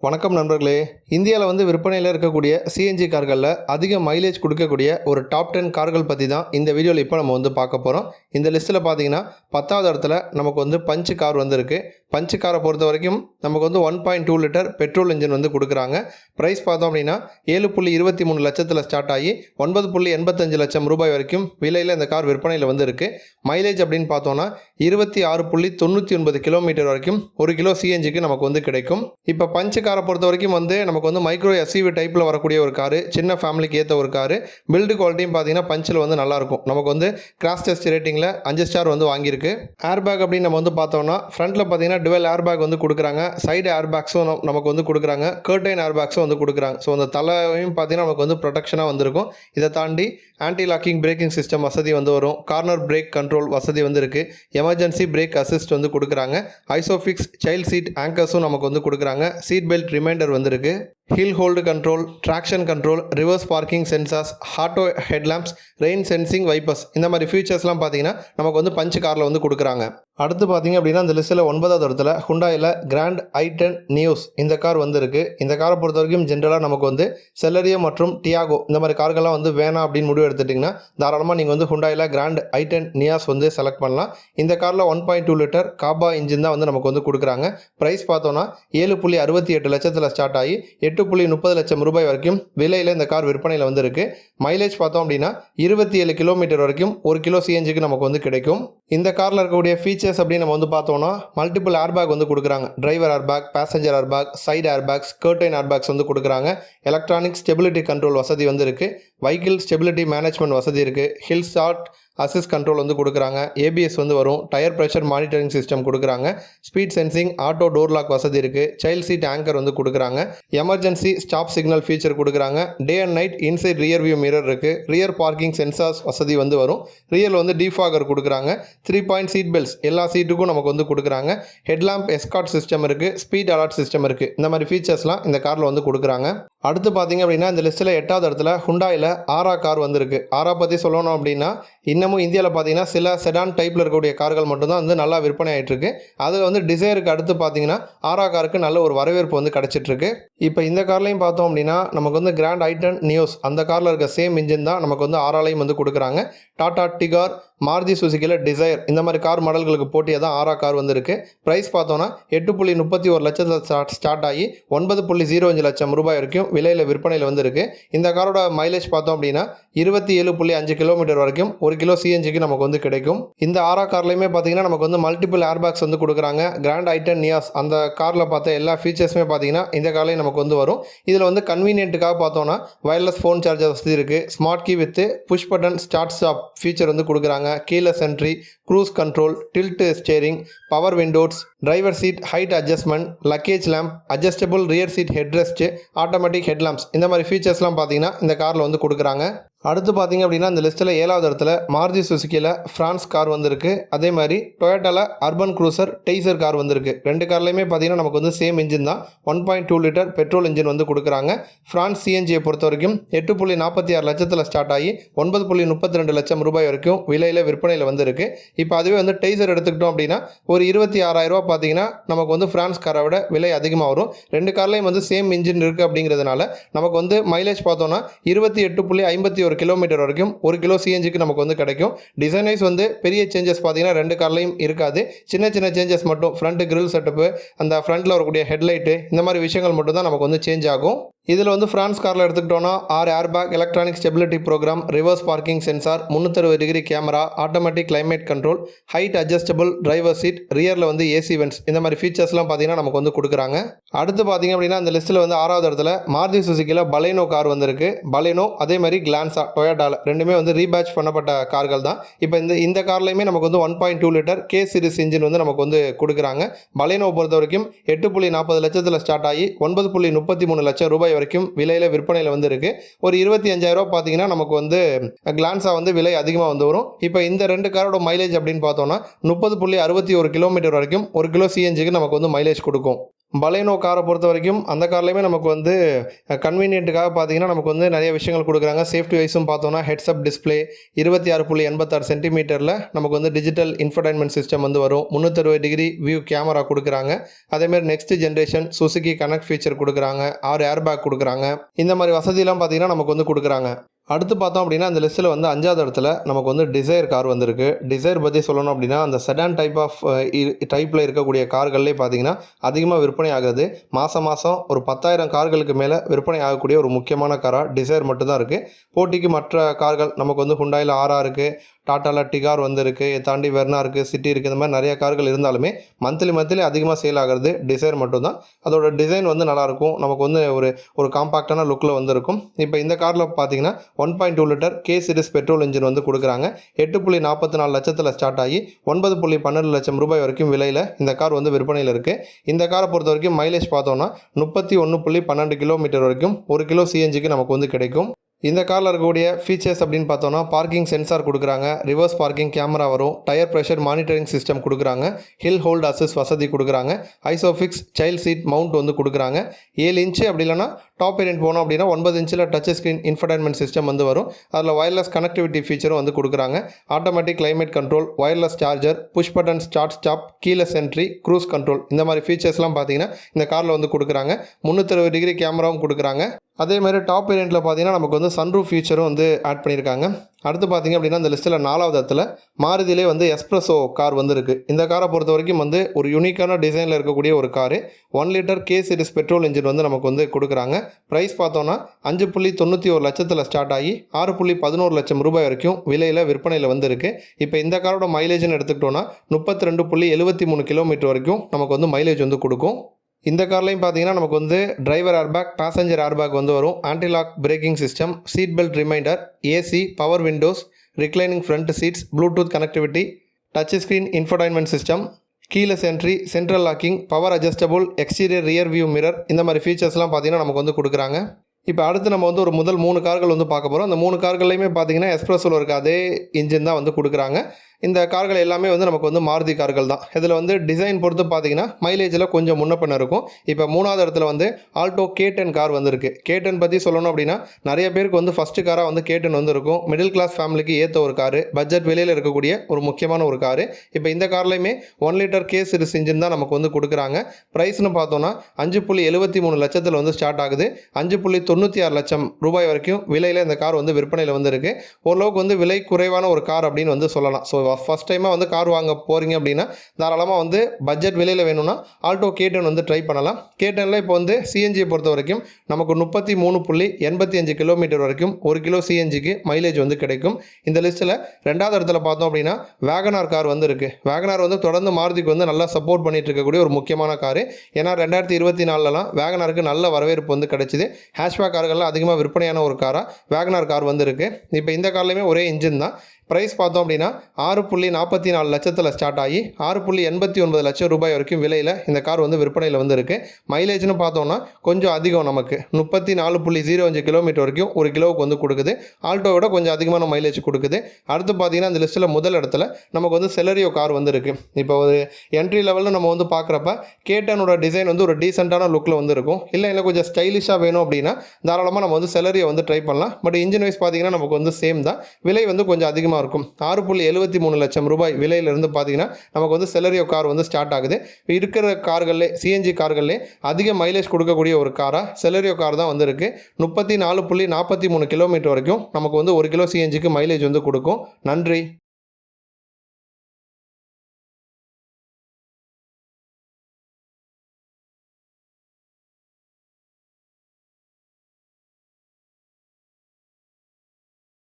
வணக்கம் நண்பர்களே. இந்தியாவில் விற்பனையில் இருக்கக்கூடிய சிஎன்ஜி கார்களில் அதிக மைலேஜ் கொடுக்கக்கூடிய ஒரு டாப் 10 கார்கள் பற்றி தான் இந்த வீடியோவில் இப்போ நம்ம பார்க்க போகிறோம். இந்த லிஸ்ட்டில் பார்த்தீங்கன்னா 10வது இடத்துல நமக்கு பஞ்ச் கார் இருக்குது. பஞ்ச் காரை பொறுத்த வரைக்கும் நமக்கு 1.2 லிட்டர் பெட்ரோல் இன்ஜின் கொடுக்குறாங்க. ப்ரைஸ் பார்த்தோம் அப்படின்னா 7.23 லட்சத்தில் ஸ்டார்ட் ஆகி 9.85 லட்சம் ரூபாய் வரைக்கும் விலையில் இந்த கார் விற்பனையில் இருக்குது. மைலேஜ் அப்படின்னு பார்த்தோன்னா 26.99 கிலோமீட்டர் வரைக்கும் 1 கிலோ சிஎன்ஜிக்கு நமக்கு கிடைக்கும். இப்போ பஞ்ச் காரை பொறுத்த வரைக்கும் நமக்கு மைக்ரோ எஸ்யூவி டைப்பில் வரக்கூடிய ஒரு காரு, சின்ன ஃபேமிலிக்கு ஏற்ற ஒரு காரு. பில்டு குவாலிட்டியும் பார்த்தீங்கன்னா பஞ்சில் நல்லாயிருக்கும். நமக்கு கிராஷ் டெஸ்ட் ரேட்டிங்கில் 5 ஸ்டார் வாங்கியிருக்கு. ஏர் பேக் அப்படின்னு நம்ம பார்த்தோம்னா ஃப்ரண்ட்டில் பார்த்தீங்கன்னா டுவெல் ஏர் பேக் கொடுக்குறாங்க. சைடு ஏர் பேக்ஸும் நமக்கு கொடுக்குறாங்க. கர்டைன் ஏர் பேக்ஸும் கொடுக்குறாங்க. ஸோ அந்த தலையும் பார்த்தீங்கன்னா நமக்கு ப்ரொடெக்ஷனாக வந்திருக்கும். இதை தாண்டி ஆன்டி லாக்கிங் பிரேக்கிங் சிஸ்டம் வசதி வரும். கார்னர் பிரேக் கண்ட்ரோல் வசதி இருக்குது. எமர்ஜென்சி பிரேக் அசிஸ்ட் கொடுக்குறாங்க. ஐசோஃபிக்ஸ் சைல்ட் சீட் ஆங்கர்ஸும் நமக்கு கொடுக்குறாங்க. சீட் பெல்ட் ரிமைண்டர் வந்திருக்கு. Hill hold control, traction control, reverse parking sensors, auto headlamps, rain sensing wipers, இந்த மாதிரி ஃபீச்சர்ஸ்லாம் பார்த்தீங்கன்னா நமக்கு பஞ்ச் காரில் கொடுக்குறாங்க. அடுத்து பார்த்தீங்க அப்படின்னா இந்த லிஸ்ட்டில் 9வது இடத்துல ஹுண்டாயில் கிராண்ட் i10 நியோஸ் இந்த கார் இருக்குது. இந்த காரை பொறுத்த வரைக்கும் ஜென்ரலாக நமக்கு செலரியோ மற்றும் டியாகோ இந்த மாதிரி கார்கள்லாம் வேணாம் அப்படின்னு முடிவு எடுத்துட்டிங்கன்னா தாராளமாக நீங்கள் ஹுண்டாயில் கிராண்ட் i10 நியாஸ் செலக்ட் பண்ணலாம். இந்த காரில் 1.2 லிட்டர் காபா இன்ஜின் தான் நமக்கு கொடுக்குறாங்க. ப்ரைஸ் பார்த்தோன்னா 7.68 லட்சத்தில் ஸ்டார்ட் ஆகி 8.30 லட்சம் ரூபாய் வரைக்கும் விலையில் இந்த கார் விற்பனையில் இருக்குது. மைலேஜ் பார்த்தோம் அப்படின்னா 27 கிலோமீட்டர் வரைக்கும் 1 கிலோ சிஎன்ஜிக்கு நமக்கு கிடைக்கும். இந்த காரில் இருக்கக்கூடிய ஃபீச்சர்ஸ் அப்படின்னு நம்ம பார்த்தோம்னா மல்டிபிள் ஏர் பேக் கொடுக்குறாங்க. Driver air bag, passenger air bag, side air bags, curtain air bags கொடுக்குறாங்க. எலக்ட்ரானிக் ஸ்டெபிலிட்டி கண்ட்ரோல் வசதி இருக்குது. வெஹிக்கிள் ஸ்டெபிலிட்டி மேனேஜ்மெண்ட் வசதி இருக்குது. ஹில் ஸ்டார்ட் அசிஸ்ட் கண்ட்ரோல் கொடுக்குறாங்க. ஏபிஎஸ் வரும். டயர் ப்ரெஷர் மானிட்டரிங் சிஸ்டம் கொடுக்குறாங்க. Speed sensing, auto door lock வசதி இருக்குது. சைல்ட் சீட் ஆங்கர் கொடுக்குறாங்க. எமர்ஜென்சி ஸ்டாப் சிக்னல் ஃபீச்சர் கொடுக்குறாங்க. Day and night inside rear view mirror இருக்குது. ரியர் பார்க்கிங் சென்சார்ஸ் வசதி வரும். ரியரில் டிஃபாகர் கொடுக்குறாங்க. 3 பாயிண்ட் சீட் பெல்ட்ஸ் எல்லா சீட்டுக்கும் நமக்கு கொடுக்குறாங்க. ஹெட்லாம்ப் எஸ்கார்ட் சிஸ்டம் இருக்குது. ஸ்பீட் அலர்ட் சிஸ்டம் இருக்குது. இந்த மாதிரி ஃபீச்சர்ஸ்லாம் இந்த காரில் கொடுக்குறாங்க. அடுத்து பார்த்தீங்க அப்படின்னா இந்த லிஸ்ட்டில் 8வது இடத்துல ஹுண்டாயில் ஆரா கார் இருக்குது. ஆரா பற்றி சொல்லணும் அப்படின்னா இன்னமும் இந்தியாவில் பார்த்தீங்கன்னா சில செடான் டைப்பில் இருக்கக்கூடிய கார்கள் மட்டும்தான் நல்லா விற்பனை ஆகிட்டு இருக்கு. அதில் டிசைருக்கு அடுத்து பார்த்தீங்கன்னா ஆரா காருக்கு நல்ல ஒரு வரவேற்பு கிடச்சிட்ருக்கு. இப்போ இந்த கார்லையும் பார்த்தோம் அப்படின்னா நமக்கு கிராண்ட் i10 நியோஸ் அந்த காரில் இருக்க சேம் இன்ஜின் தான் நமக்கு ஆராலையும் கொடுக்குறாங்க. டாடா டிகார், மாருதி சுசுகியில் டிசைர் இந்த மாதிரி கார் மாடல்களுக்கு போட்டியாக தான் ஆரா கார் இருக்குது. ப்ரைஸ் பார்த்தோன்னா 8.31 லட்சத்தில் ஸ்டார்ட் ஆகி 9.05 லட்சம் ரூபாய் வரைக்கும் விலையில் விற்பனையில் இருக்குது. இந்த காரோட மைலேஜ் பார்த்தோம் அப்படின்னா 27.5 கிலோமீட்டர் வரைக்கும் 1 கிலோ சிஎன்ஜிக்கு நமக்கு கிடைக்கும். இந்த ஆரா கார்லையுமே பார்த்தீங்கன்னா நமக்கு மல்டிபிள் ஏர் பேக்ஸ் கொடுக்குறாங்க. கிராண்ட் i10 நியாஸ் அந்த காரில் பார்த்த எல்லா ஃபீச்சர்ஸுமே பார்த்தீங்கன்னா இந்த கார்லையும் நமக்கு வரும். இதில் கன்வீனியன்ட்டுக்காக பார்த்தோன்னா வயர்லெஸ் ஃபோன் சார்ஜர் வசதி இருக்குது. Smart key with push button start stop feature கொடுக்குறாங்க. Keyless entry, cruise control, tilt steering, power windows, driver seat height adjustment, luggage lamp, adjustable rear seat headrest, automatic headlamps இந்த மாதிரி ஃபீச்சர்ஸ்லாம் பார்த்தீங்கன்னா இந்த காரில் கொடுக்குறாங்க. அடுத்து பார்த்தீங்க அப்படின்னா இந்த லிஸ்ட்டில் 7வது இடத்துல மாருதி சுசுகியில் ஃப்ரான்ஸ் கார் இருக்குது. அதே மாதிரி டொயோட்டாவில் அர்பன் க்ரூசர் டெய்சர் கார் இருக்குது. ரெண்டு கார்லையுமே பார்த்தீங்கன்னா நமக்கு சேம் இன்ஜின் தான். 1.2 லிட்டர் பெட்ரோல் இன்ஜின் கொடுக்குறாங்க. ஃப்ரான்ஸ் சிஎன்ஜியை பொறுத்த வரைக்கும் 8.46 லட்சத்தில் ஸ்டார்ட் ஆகி 9.32 லட்சம் ரூபாய் வரைக்கும் விலையில் விற்பனையில் இருக்குது. இப்போ அதுவே டெய்சர் எடுத்துக்கிட்டோம் அப்படின்னா ஒரு 26,000 ரூபா பார்த்தீங்கன்னா நமக்கு ஃப்ரான்ஸ் காரை விட விலை அதிகமாக வரும். ரெண்டு கார்லையும் சேம் இன்ஜின் இருக்குது அப்படிங்கிறதுனால நமக்கு மைலேஜ் பார்த்தோன்னா 28.51 கிலோமீட்டர் வரைக்கும் 1 கிலோ சிஎன்ஜிக்கு நமக்கு கிடைக்கும். டிசைன் வைஸ் பெரிய சேஞ்சஸ் பார்த்தீங்கன்னா ரெண்டு கார்லையும் இருக்காது. சின்ன சின்ன சேஞ்சஸ் மட்டும் ஃப்ரண்ட் கிரில் செட்டப்பு, அந்த ஃப்ரண்ட்டில் வரக்கூடிய ஹெட்லைட்டு இந்த மாதிரி விஷயங்கள் மட்டும் தான் நமக்கு சேஞ்ச் ஆகும். இதில் ஃப்ரான்ஸ் காரில் எடுத்துக்கிட்டோன்னா 6 air bag, electronic stability program, reverse parking sensor, 360 degree camera, automatic climate control, height adjustable driver seat, ரியரில் ஏசி வென்ட்ஸ் இந்த மாதிரி ஃபீச்சர்ஸ்லாம் பார்த்தீங்கன்னா நமக்கு கொடுக்குறாங்க. அடுத்து பார்த்தீங்க அப்படின்னா அந்த லிஸ்ட்டில் 6வது இடத்துல மாருதி சுசுகியில் பலேனோ கார் இருக்குது. பலேனோ அதே மாதிரி கிளான்ஸா டொயோட்டாவில் ரெண்டுமே ரீபேட்ச் பண்ணப்பட்ட கார்கள் தான். இப்போ இந்த கார்லையுமே நமக்கு 1.2 லிட்டர் கே சீரிஸ் இன்ஜின் நமக்கு கொடுக்குறாங்க. பலேனோ பொறுத்த வரைக்கும் 8.40 லட்சத்தில் ஸ்டார்ட் ஆகி 9.33 லட்சம் ரூபாய் வரைக்கும் விலையில் விற்பனையில் இருக்குது. ஒரு 25,000 ரூபா பார்த்தீங்கன்னா நமக்கு கிளான்ஸா விலை அதிகமாக வரும். இப்போ இந்த ரெண்டு காரோட மைலேஜ் அப்படின்னு பார்த்தோன்னா 30.61 கிலோமீட்டர் வரைக்கும் 1 கிலோ சிஎன்ஜிக்கு நமக்கு மைலேஜ் கொடுக்கும். பலேனோ காரை பொறுத்த வரைக்கும் அந்த கார்லேயுமே நமக்கு வந்து கன்வீனியன்ட்டுக்காக பார்த்தீங்கன்னா நமக்கு வந்து நிறைய விஷயங்கள் கொடுக்குறாங்க. சேஃப்டி வைஸும் பார்த்தோன்னா ஹெட்ஸ்அப் டிஸ்பிளே 26.86 சென்டிமீட்டரில் நமக்கு வந்து டிஜிட்டல் இன்ஃபர்டைன்மெண்ட் சிஸ்டம் வந்து வரும். 360 டிகிரி வியூ கேமரா கொடுக்குறாங்க. அதேமாதிரி next generation Suzuki connect feature கொடுக்குறாங்க. 6 ஏர் பேக் கொடுக்குறாங்க. இந்த மாதிரி வசதியெல்லாம் பார்த்தீங்கன்னா நமக்கு வந்து கொடுக்குறாங்க. அடுத்து பார்த்தோம் அப்படின்னா அந்த லிஸ்ட்டில் வந்து 5வது இடத்துல நமக்கு வந்து டிசைர் கார் வந்திருக்கு. டிசைர் பற்றி சொல்லணும் அப்படின்னா அந்த செடான் டைப்பில் இருக்கக்கூடிய கார்கள்லேயே பார்த்தீங்கன்னா அதிகமாக விற்பனை ஆகுது. மாதம் ஒரு 10,000 கார்களுக்கு மேலே விற்பனை ஆகக்கூடிய ஒரு முக்கியமான காராக டிசைர் மட்டும்தான் இருக்குது. போட்டிக்கு மற்ற கார்கள் நமக்கு வந்து ஹுண்டாயில் ஆரா இருக்குது, டாட்டாவில் டிகார் வந்துருக்கு, தாண்டி வெர்னா இருக்குது, சிட்டி இருக்குது. இந்த மாதிரி நிறைய கார்கள் இருந்தாலுமே மந்த்லி அதிகமாக சேல் ஆகிறது டிசைர் மட்டும்தான். அதோட டிசைன் வந்து நல்லாயிருக்கும். நமக்கு வந்து ஒரு காம்பாக்டான லுக்கில் வந்துருக்கும். இப்போ இந்த காரில் பார்த்தீங்கன்னா 1.2 litre K series petrol engine வந்து கொடுக்குறாங்க. 8.44 லட்சத்தில் ஸ்டார்ட் ஆகி 9.12 லட்சம் ரூபாய் வரைக்கும் விலையில் இந்த கார் வந்து விற்பனையில் இருக்குது. இந்த காரை பொறுத்த வரைக்கும் மைலேஜ் பார்த்தோன்னா 31.12 கிலோமீட்டர் வரைக்கும் 1 கிலோ சிஎன்ஜிக்கு நமக்கு வந்து கிடைக்கும். இந்த காரில் இருக்கக்கூடிய ஃபீச்சர்ஸ் அப்படின்னு பார்த்தோன்னா பார்க்கிங் சென்சார் கொடுக்குறாங்க, ரிவர்ஸ் பார்க்கிங் கேமரா வரும், டயர் ப்ரெஷர் மானிட்டரிங் சிஸ்டம் கொடுக்குறாங்க, ஹில் ஹோல்ட் அசிஸ்ட் வசதி கொடுக்குறாங்க, ஐசோஃபிக்ஸ் சைல்ட் சீட் மவுண்ட் வந்து கொடுக்குறாங்க. 7 இன்ச்சு அப்படி இல்லைனா டாப் வேரியன்ட் போனோம் அப்படின்னா 9 இன்ச்சில் டச் ஸ்க்ரீன் இன்ஃபர்டைன்மெண்ட் சிஸ்டம் வந்து வரும். அதில் வயர்லெஸ் கனெக்டிவிட்டி ஃபீச்சரும் வந்து கொடுக்குறாங்க. Automatic climate control, wireless charger, push button start stop, keyless entry, cruise control, இந்த மாதிரி ஃபீச்சர்ஸ்லாம் பார்த்தீங்கன்னா இந்த காரில் வந்து கொடுக்குறாங்க. 360 டிகிரி கேமராவும் கொடுக்குறாங்க. அதே மாதிரி டாப் வேரியண்ட்டில் பார்த்தீங்கன்னா நமக்கு வந்து சன்ரூஃப் ஃபீச்சரும் வந்து ஆட் பண்ணியிருக்காங்க. அடுத்து பார்த்தீங்க அப்படின்னா இந்த லிஸ்ட்டில் 4வது இடத்துல மாருதியிலே வந்து எஸ்ப்ரெஸோ கார் வந்துருக்கு. இந்த காரை பொறுத்த வரைக்கும் வந்து ஒரு யூனிக்கான டிசைனில் இருக்கக்கூடிய ஒரு car. 1 litre K series petrol engine வந்து நமக்கு வந்து கொடுக்குறாங்க. ப்ரைஸ் பார்த்தோன்னா 5.91 லட்சத்தில் ஸ்டார்ட் ஆகி 6.11 லட்சம் ரூபாய் வரைக்கும் விலையில் விற்பனையில் வந்துருக்கு. இப்போ இந்த காரோட மைலேஜ்னு எடுத்துக்கிட்டோன்னா 32.73 கிலோமீட்டர் வரைக்கும் நமக்கு வந்து மைலேஜ் வந்து கொடுக்கும். இந்த கார்லையும் பார்த்தீங்கன்னா நமக்கு வந்து டிரைவர் ஏர்பேக், பேசஞ்சர் ஏர்பேக் வந்து வரும், antilock braking system, seat belt reminder, AC, power windows, reclining front seats, Bluetooth connectivity, touch screen infotainment system, keyless entry, central locking, power adjustable, exterior rear view mirror, இந்த மாதிரி ஃபீச்சர்ஸ்லாம் பார்த்தீங்கன்னா நமக்கு வந்து கொடுக்குறாங்க. இப்போ அடுத்து நம்ம வந்து ஒரு முதல் 3 கார்கள் வந்து பார்க்க போகிறோம். அந்த 3 கார்கள்லையுமே பார்த்தீங்கன்னா எஸ்ப்ரெஸோவில் இருக்க அதே இன்ஜின் தான் வந்து கொடுக்குறாங்க. இந்த கார்கள் எல்லாமே வந்து நமக்கு வந்து மாருதி கார்கள் தான். இதில் வந்து டிசைன் பொறுத்து பார்த்தீங்கன்னா மைலேஜில் கொஞ்சம் முன்ன பின்ன இருக்கும். இப்போ 3வது இடத்துல வந்து ஆல்டோ K10 கார் வந்துருக்கு. K10 பற்றி சொல்லணும் அப்படின்னா நிறைய பேருக்கு வந்து ஃபஸ்ட்டு காராக வந்து K10 வந்து இருக்கும். மிடில் கிளாஸ் ஃபேமிலிக்கு ஏற்ற ஒரு காரு, பட்ஜெட் விலையில் இருக்கக்கூடிய ஒரு முக்கியமான ஒரு காரு. இப்போ இந்த கார்லையுமே 1 லிட்டர் கே சீரிஸ் இன்ஜின் தான் நமக்கு வந்து கொடுக்குறாங்க. ப்ரைஸ்னு பார்த்தோன்னா 5.73 லட்சத்தில் வந்து ஸ்டார்ட் ஆகுது. 5.96 லட்சம் ரூபாய் வரைக்கும் விலையில் இந்த கார் வந்து விற்பனையில் வந்து இருக்குது. ஓரளவுக்கு வந்து விலை குறைவான ஒரு கார் அப்படின்னு வந்து சொல்லலாம். ஸோ ஃபஸ்ட் டைமாக வந்து கார் வாங்க போகிறீங்க அப்படின்னா தாராளமாக வந்து பட்ஜெட் விலையில் வேணும்னா ஆல்டோ K10 வந்து ட்ரை பண்ணலாம். K10ல் இப்போ வந்து சிஎன்ஜியை பொறுத்த வரைக்கும் நமக்கு 33.85 கிலோமீட்டர் வரைக்கும் 1 கிலோ சிஎன்ஜிக்கு மைலேஜ் வந்து கிடைக்கும். இந்த லிஸ்ட்டில் 2வது இடத்துல பார்த்தோம் அப்படின்னா வேகனார் கார் வந்து இருக்குது. வேகனார் வந்து தொடர்ந்து மாருதிக்கு வந்து நல்லா சப்போர்ட் பண்ணிட்டு இருக்கக்கூடிய ஒரு முக்கியமான காரு. ஏன்னா 2024லலாம் வேகனாருக்கு நல்ல வரவேற்பு வந்து கிடைச்சிது. ஹேஷ்பேக் கார்கள்லாம் அதிகமாக விற்பனையான ஒரு காராக வேகனார் கார் வந்து இருக்குது. இப்போ இந்த கார்லையுமே ஒரே இன்ஜின் தான். ப்ரைஸ் பார்த்தோம் அப்படின்னா 6.44 லட்சத்தில் ஸ்டார்ட் ஆகி 6.89 லட்சம் ரூபாய் வரைக்கும் விலையில் இந்த கார் வந்து விற்பனையில் வந்து இருக்குது. மைலேஜ்னு பார்த்தோன்னா கொஞ்சம் அதிகம், நமக்கு 34.05 கிலோமீட்டர் வரைக்கும் 1 கிலோவுக்கு வந்து கொடுக்குது. ஆல்டோவோட கொஞ்சம் அதிகமான மைலேஜ் கொடுக்குது. அடுத்து பார்த்தீங்கன்னா இந்த லிஸ்ட்டில் முதல் இடத்துல நமக்கு வந்து செலரியோ கார் வந்து இருக்குது. இப்போ ஒரு என்ட்ரி லெவலில் நம்ம வந்து பார்க்குறப்ப K10ஓட டிசைன் வந்து ஒரு டீசெண்டான லுக்கில் வந்து இருக்கும். இல்லை கொஞ்சம் ஸ்டைலிஷாக வேணும் அப்படின்னா தாராளமாக நம்ம வந்து செலரியோ வந்து ட்ரை பண்ணலாம். பட் இன்ஜின் வைஸ் பார்த்தீங்கன்னா நமக்கு வந்து சேம் தான். விலை வந்து கொஞ்சம் அதிகமாக இருக்கும். 6.73 லட்சம் ரூபாய் விலையிலிருந்து பார்த்தீங்கன்னா நமக்கு வந்து செலரியோ கார் வந்து ஸ்டார்ட் ஆகுது. இருக்கிற கார்கள்லே சிஎன்ஜி கார்கள்லே அதிக மைலேஜ் கொடுக்கக்கூடிய ஒரு காராக செலரியோ கார் தான் வந்து இருக்குது. 34.43 கிலோமீட்டர் வரைக்கும் நமக்கு வந்து 1 கிலோ சிஎன்ஜிக்கு மைலேஜ் வந்து கொடுக்கும். நன்றி.